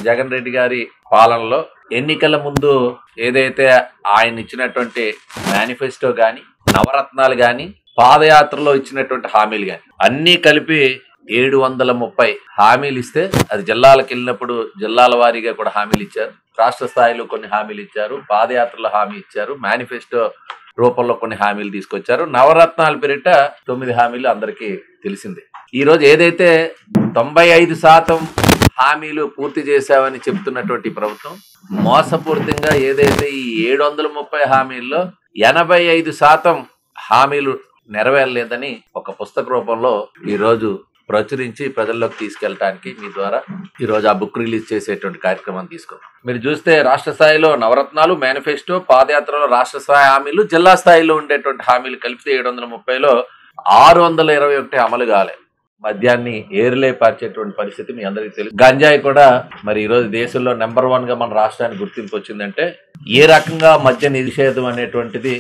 జగన్ రెడ్డి గారి పాలనలో ఎన్నికల ముందు ఏదైతే ఆయన ఇచ్చినటువంటి మేనిఫెస్టో గాని, నవరత్నాలు గాని, పాదయాత్రలో ఇచ్చినటువంటి హామీలు గాని అన్నీ కలిపి 730 హామీలు ఇస్తే, అది జిల్లాలకు వెళ్ళినప్పుడు జిల్లాల వారీగా కూడా హామీలు ఇచ్చారు, రాష్ట్ర స్థాయిలో కొన్ని హామీలు ఇచ్చారు, పాదయాత్రలో హామీ ఇచ్చారు, మేనిఫెస్టో రూపంలో కొన్ని హామీలు తీసుకొచ్చారు. నవరత్నాల పేరిట 9 హామీలు అందరికీ తెలిసిందే. ఈ రోజు ఏదైతే 95% హామీలు పూర్తి చేశామని చెప్తున్నటువంటి ప్రభుత్వం మోసపూరితంగా ఏదైతే ఈ 730 హామీల్లో 85% హామీలు నెరవేరలేదని ఒక పుస్తక రూపంలో ఈ రోజు ప్రచురించి ప్రజల్లోకి తీసుకెళ్ళడానికి మీ ద్వారా ఈ రోజు ఆ బుక్ రిలీజ్ చేసేటువంటి కార్యక్రమాన్ని తీసుకున్నాం. మీరు చూస్తే రాష్ట్ర స్థాయిలో నవరత్నాలు, మేనిఫెస్టో, పాదయాత్రలో రాష్ట్ర స్థాయి హామీలు, జిల్లా స్థాయిలో ఉండేటువంటి హామీలు కలిపితే 730లో 621 అమలు కాలే. మద్యాన్ని ఏరులే పార్చేటువంటి పరిస్థితి మీ అందరికీ తెలుసు. గంజాయి కూడా మరి ఈ రోజు దేశంలో నెంబర్ 1 గా మన రాష్ట్రానికి గుర్తింపు వచ్చిందంటే ఏ రకంగా మద్య నిషేధం అనేటువంటిది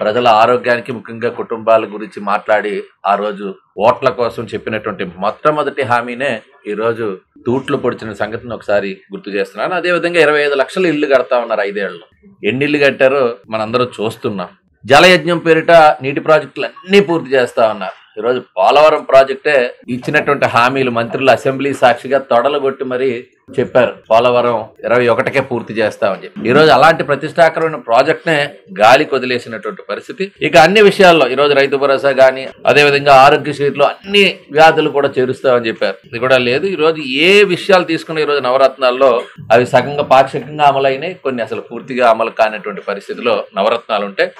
ప్రజల ఆరోగ్యానికి, ముఖ్యంగా కుటుంబాల గురించి మాట్లాడి ఆ రోజు ఓట్ల కోసం చెప్పినటువంటి మొట్టమొదటి హామీనే ఈ రోజు తూట్లు పొడిచిన సంగతిని ఒకసారి గుర్తు చేస్తున్నాను. అదేవిధంగా 25 లక్షల ఇళ్లు కడతా ఉన్నారు 5 ఏళ్లలో. ఎన్ని ఇళ్లు కట్టారో మనందరూ చూస్తున్నాం. జలయజ్ఞం పేరిట నీటి ప్రాజెక్టులు అన్నీ పూర్తి చేస్తా ఉన్నారు. ఈరోజు పోలవరం ప్రాజెక్టే ఇచ్చినటువంటి హామీలు మంత్రులు అసెంబ్లీ సాక్షిగా తొడలగొట్టి మరీ చెప్పారు, పోలవరం 21కే పూర్తి చేస్తామని చెప్పి. ఈ రోజు అలాంటి ప్రతిష్టాకరమైన ప్రాజెక్ట్ నే గాలికి వదిలేసినటువంటి పరిస్థితి. ఇక అన్ని విషయాల్లో ఈ రోజు రైతు భరోసా గానీ, అదేవిధంగా ఆరోగ్యశ్రీలో అన్ని వ్యాధులు కూడా చేరుస్తామని చెప్పారు. ఇది కూడా లేదు. ఈ రోజు ఏ విషయాలు తీసుకున్న ఈ రోజు నవరత్నాల్లో అవి సగంగా పాక్షికంగా అమలైనాయి, కొన్ని అసలు పూర్తిగా అమలు కానటువంటి పరిస్థితిలో నవరత్నాలు ఉంటాయి.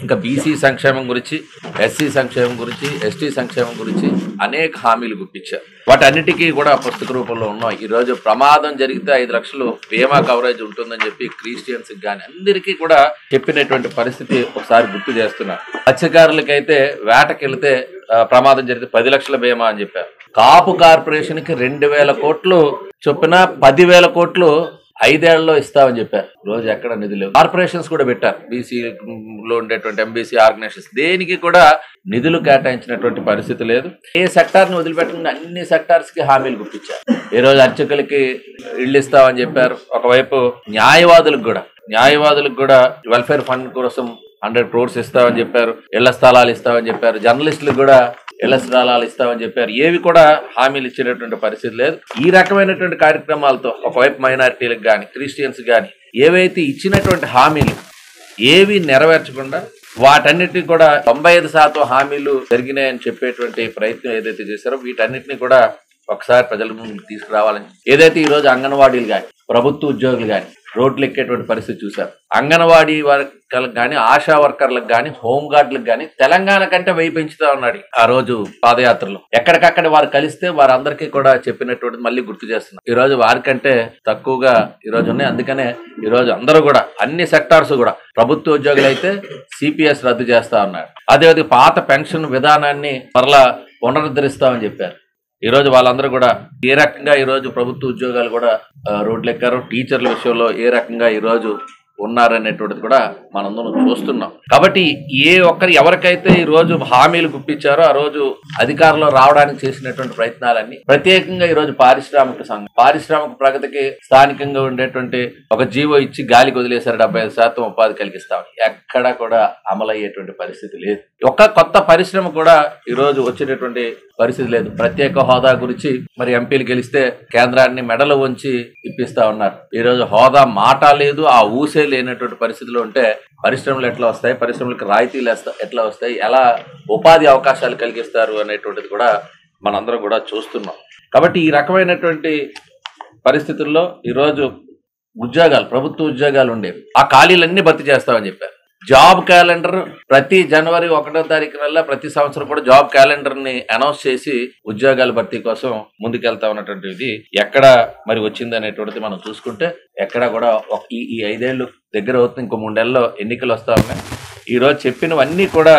ఇంకా బీసీ సంక్షేమం గురించి, ఎస్సీ సంక్షేమం గురించి, ఎస్టీ సంక్షేమం గురించి అనేక హామీలు గుప్పించారు. వాటన్నిటికీ కూడా పుస్తక రూపంలో ఉన్నాం. ఈ రోజు ప్రమాదం జరిగితే 5 లక్షలు బీమా కవరేజ్ ఉంటుందని చెప్పి క్రిస్టియన్స్ కానీ అందరికీ కూడా చెప్పినటువంటి పరిస్థితి ఒకసారి గుర్తు చేస్తున్నారు. మత్స్యకారులకైతే వేటకెళ్తే ప్రమాదం జరిగితే 10 లక్షల బీమా అని చెప్పారు. కాపు కార్పొరేషన్ కి 2,000 కోట్లు చొప్పున 10,000 కోట్లు 5 ఏళ్లలో ఇస్తామని చెప్పారు. రోజు ఎక్కడ నిధులు. కార్పొరేషన్స్ కూడా పెట్టారు. బీసీలో ఉండేటువంటి ఎంబీసీ ఆర్గనైజేషన్స్ దేనికి కూడా నిధులు కేటాయించినటువంటి పరిస్థితి లేదు. ఏ సెక్టార్ని వదిలిపెట్టకుండా అన్ని సెక్టార్స్ కి హామీలు గుర్తించారు. ఈ రోజు అర్చకులకి ఇళ్ళు ఇస్తామని చెప్పారు. ఒకవైపు న్యాయవాదులకు కూడా వెల్ఫేర్ ఫండ్ కోసం 100 crores ఇస్తామని చెప్పారు. ఇళ్ల స్థలాలు ఇస్తామని చెప్పారు. జర్నలిస్టులకు కూడా ఇళ్ల స్థలాలు ఇస్తామని చెప్పారు. ఏవి కూడా హామీలు ఇచ్చినటువంటి పరిస్థితి లేదు. ఈ రకమైనటువంటి కార్యక్రమాలతో ఒకవైపు మైనారిటీలకు కానీ, క్రిస్టియన్స్ కానీ ఏవైతే ఇచ్చినటువంటి హామీలు ఏవి నెరవేర్చకుండా వాటన్నిటిని కూడా 95% హామీలు జరిగినాయని చెప్పేటువంటి ప్రయత్నం ఏదైతే చేశారో వీటన్నిటిని కూడా ఒకసారి ప్రజల ముందు తీసుకురావాలని, ఏదైతే ఈ రోజు అంగన్వాడీలు కానీ, ప్రభుత్వ ఉద్యోగులు కానీ రోడ్లు ఎక్కేటువంటి పరిస్థితి చూశారు. అంగన్వాడీ వర్కర్లకు కానీ, ఆశా వర్కర్లకు కానీ, హోంగార్డులకు కానీ తెలంగాణ కంటే వెయ్యి పెంచుతా ఉన్నాడు ఆ రోజు పాదయాత్రలో. ఎక్కడికక్కడ వారు కలిస్తే వారందరికీ కూడా చెప్పినటువంటి మళ్ళీ గుర్తు చేస్తున్నారు. ఈ రోజు వారికంటే తక్కువగా ఈ రోజు ఉన్నాయి. అందుకనే ఈ రోజు అందరూ కూడా అన్ని సెక్టార్స్ కూడా ప్రభుత్వ ఉద్యోగులు అయితే సిపిఎస్ రద్దు చేస్తా ఉన్నారు. అదేవిధంగా పాత పెన్షన్ విధానాన్ని మరలా పునరుద్ధరిస్తామని చెప్పారు. ఈ రోజు వాళ్ళందరూ కూడా ఏ రకంగా ఈ రోజు ప్రభుత్వ ఉద్యోగాలు కూడా రోడ్లు ఎక్కారు. టీచర్ల విషయంలో ఏ రకంగా ఈ రోజు ఉన్నారనేటువంటిది కూడా మనందరం చూస్తున్నాం. కాబట్టి ఎవరికైతే ఈ రోజు హామీలు గుప్పించారో ఆ రోజు అధికారంలో రావడానికి చేసినటువంటి ప్రయత్నాలన్నీ, ప్రత్యేకంగా ఈ రోజు పారిశ్రామిక సంఘం, పారిశ్రామిక ప్రగతికి స్థానికంగా ఉండేటువంటి ఒక జీవో ఇచ్చి గాలికి వదిలేశారు. 75% ఉపాధి కలిగిస్తాం. ఎక్కడ కూడా అమలయ్యేటువంటి పరిస్థితి లేదు. ఒక్క కొత్త పరిశ్రమ కూడా ఈ రోజు వచ్చేటటువంటి పరిస్థితి లేదు. ప్రత్యేక హోదా గురించి మరి ఎంపీలు గెలిస్తే కేంద్రాన్ని మెడలు వంచి ఇప్పిస్తా ఉన్నారు. ఈ రోజు హోదా మాట లేదు, ఆ ఊసే లేనటువంటి పరిస్థితిలో ఉంటే పరిశ్రమలు ఎట్లా వస్తాయి, పరిశ్రమలకు రాయితీలు ఎట్లా వస్తాయి, ఎలా ఉపాధి అవకాశాలు కలిగిస్తారు అనేటువంటిది కూడా మనందరం కూడా చూస్తున్నాం. కాబట్టి ఈ రకమైనటువంటి పరిస్థితుల్లో ఈరోజు ఉద్యోగాలు, ప్రభుత్వ ఉద్యోగాలు ఉండేవి, ఆ ఖాళీలన్నీ భర్తీ చేస్తామని చెప్పారు. జాబ్ క్యాలెండర్ ప్రతి జనవరి 1వ తారీఖునల్లా ప్రతి సంవత్సరం కూడా జాబ్ క్యాలెండర్ ని అనౌన్స్ చేసి ఉద్యోగాల భర్తీ కోసం ముందుకెళ్తా ఉన్నటువంటిది ఎక్కడ మరి వచ్చింది అనేటువంటిది మనం చూసుకుంటే ఎక్కడ కూడా ఈ 5 ఏళ్ళు దగ్గర అవుతుంది. ఇంకో 3 నెలల్లో ఎన్నికలు వస్తా ఉన్నాయి. ఈ రోజు చెప్పినవన్నీ కూడా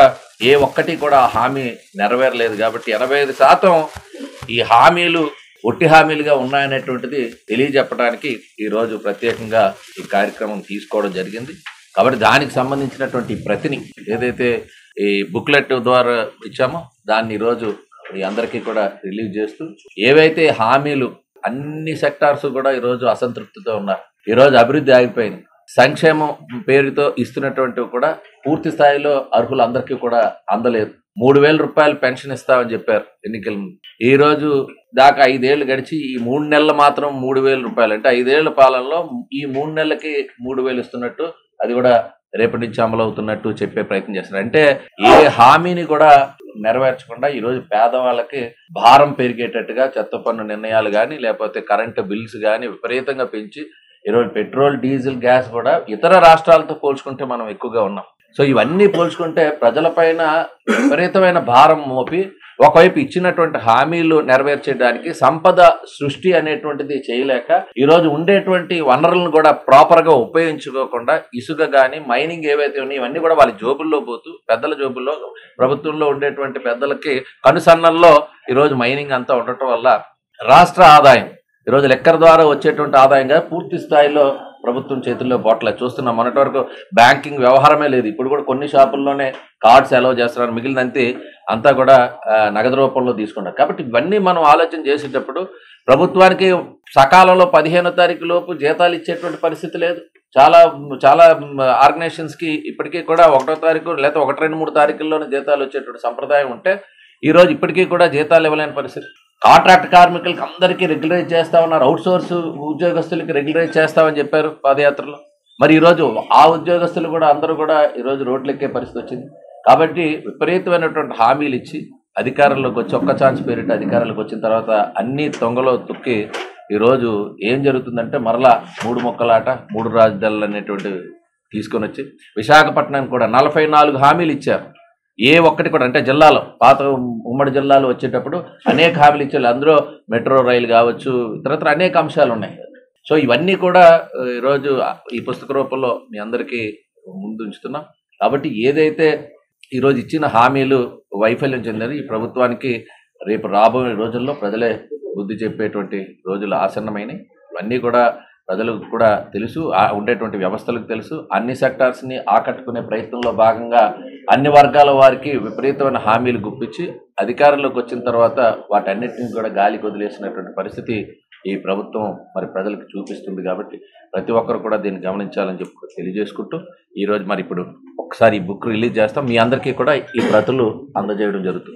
ఏ ఒక్కటి కూడా హామీ నెరవేరలేదు. కాబట్టి 85% ఈ హామీలు ఒట్టి హామీలుగా ఉన్నాయనేటువంటిది తెలియజెప్పడానికి ఈ రోజు ప్రత్యేకంగా ఈ కార్యక్రమం తీసుకోవడం జరిగింది. కాబట్టి దానికి సంబంధించినటువంటి ప్రతిని ఏదైతే ఈ బుక్లెట్ ద్వారా ఇచ్చామో దాన్ని ఈరోజు మీ అందరికీ కూడా రిలీజ్ చేస్తూ ఏవైతే హామీలు అన్ని సెక్టార్స్ కూడా ఈరోజు అసంతృప్తితో ఉన్నారు. ఈరోజు అభివృద్ధి ఆగిపోయింది. సంక్షేమం పేరుతో ఇస్తున్నటువంటివి కూడా పూర్తి స్థాయిలో అర్హులందరికీ కూడా అందలేదు. 3,000 రూపాయలు పెన్షన్ ఇస్తామని చెప్పారు ఎన్నికల ముందు. ఈ రోజు దాకా 5 ఏళ్లు గడిచి ఈ 3 నెలలు మాత్రం 3,000 రూపాయలు, అంటే 5 ఏళ్ల పాలనలో ఈ 3 నెలలకి 3,000 ఇస్తున్నట్టు, అది కూడా రేపటి నుంచి అమలు అవుతున్నట్టు చెప్పే ప్రయత్నం చేస్తున్నారు. అంటే ఏ హామీని కూడా నెరవేర్చకుండా ఈరోజు పేదవాళ్ళకి భారం పెరిగేటట్టుగా చెత్త పన్ను నిర్ణయాలు కానీ, లేకపోతే కరెంటు బిల్స్ కానీ విపరీతంగా పెంచి ఈరోజు పెట్రోల్, డీజిల్, గ్యాస్ కూడా ఇతర రాష్ట్రాలతో పోల్చుకుంటే మనం ఎక్కువగా ఉన్నాం. సో ఇవన్నీ పోల్చుకుంటే ప్రజలపైన విపరీతమైన భారం మోపి ఒకవైపు ఇచ్చినటువంటి హామీలు నెరవేర్చడానికి సంపద సృష్టి అనేటువంటిది చేయలేక ఈరోజు ఉండేటువంటి వనరులను కూడా ప్రాపర్ గా ఉపయోగించుకోకుండా ఇసుక కానీ, మైనింగ్ ఏవైతే ఉన్నాయో ఇవన్నీ కూడా వాళ్ళ జోబుల్లో పోతూ, పెద్దల జోబుల్లో, ప్రభుత్వంలో ఉండేటువంటి పెద్దలకి కనుసన్నల్లో ఈరోజు మైనింగ్ అంతా ఉండటం వల్ల రాష్ట్ర ఆదాయం ఈరోజు లెక్కల ద్వారా వచ్చేటువంటి ఆదాయంగా పూర్తి స్థాయిలో ప్రభుత్వం చేతుల్లో పోట్ల చూస్తున్నాం. మొన్నటి వరకు బ్యాంకింగ్ వ్యవహారమే లేదు. ఇప్పుడు కూడా కొన్ని షాపుల్లోనే కార్డ్స్ అలౌ చేస్తున్నారు, మిగిలినంతే అంతా కూడా నగదు రూపంలో తీసుకున్నారు. కాబట్టి ఇవన్నీ మనం ఆలోచన చేసేటప్పుడు ప్రభుత్వానికి సకాలంలో 15వ తారీఖు లోపు జీతాలు ఇచ్చేటువంటి పరిస్థితి లేదు. చాలా చాలా ఆర్గనైజేషన్స్కి ఇప్పటికీ కూడా 1వ తారీఖు లేదా 1, 2, 3 తారీఖుల్లోనే జీతాలు వచ్చేటువంటి సంప్రదాయం ఉంటే ఈరోజు ఇప్పటికీ కూడా జీతాలు ఇవ్వలేని పరిస్థితి. కాంట్రాక్ట్ కార్మికులకి అందరికీ రెగ్యులరైజ్ చేస్తా ఉన్నారు, అవుట్ సోర్స్ ఉద్యోగస్తులకి రెగ్యులరైజ్ చేస్తామని చెప్పారు పాదయాత్రలో. మరి ఈరోజు ఆ ఉద్యోగస్తులు కూడా అందరూ కూడా ఈరోజు రోడ్లెక్కే పరిస్థితి వచ్చింది. కాబట్టి విపరీతమైనటువంటి హామీలు ఇచ్చి అధికారంలోకి వచ్చి ఒక్క ఛాన్స్ పేరిట అధికారంలోకి వచ్చిన తర్వాత అన్ని తొంగలో తొక్కి ఈరోజు ఏం జరుగుతుందంటే మరలా 3 ముక్కలాట, 3 రాజధానులు అనేటువంటి తీసుకొని వచ్చి విశాఖపట్నానికి కూడా 44 హామీలు ఇచ్చారు. ఏ ఒక్కటి కూడా, అంటే జిల్లాలో పాత ఉమ్మడి జిల్లాలో వచ్చేటప్పుడు అనేక హామీలు ఇచ్చారు. అందులో మెట్రో రైలు కావచ్చు, ఇతరత్ర అనేక అంశాలు ఉన్నాయి. సో ఇవన్నీ కూడా ఈరోజు ఈ పుస్తక రూపంలో మీ అందరికీ ముందు ఉంచుతున్నాం. కాబట్టి ఏదైతే ఈరోజు ఇచ్చిన హామీలు వైఫల్యం చెందారు, ఈ ప్రభుత్వానికి రేపు రాబోయే రోజుల్లో ప్రజలే బుద్ధి చెప్పేటువంటి రోజులు ఆసన్నమైనవి. ఇవన్నీ కూడా ప్రజలకు కూడా తెలుసు, ఉండేటువంటి వ్యవస్థలకు తెలుసు. అన్ని సెక్టార్స్ని ఆకట్టుకునే ప్రయత్నంలో భాగంగా అన్ని వర్గాల వారికి విపరీతమైన హామీలు గుప్పించి అధికారంలోకి వచ్చిన తర్వాత వాటన్నిటిని కూడా గాలికి వదిలేసినటువంటి పరిస్థితి ఈ ప్రభుత్వం మరి ప్రజలకు చూపిస్తుంది. కాబట్టి ప్రతి ఒక్కరు కూడా దీన్ని గమనించాలని చెప్పి తెలియజేసుకుంటూ ఈరోజు మరి ఇప్పుడు ఒకసారి ఈ బుక్ రిలీజ్ చేస్తాం. మీ అందరికీ కూడా ఈ ప్రతులు అందజేయడం జరుగుతుంది.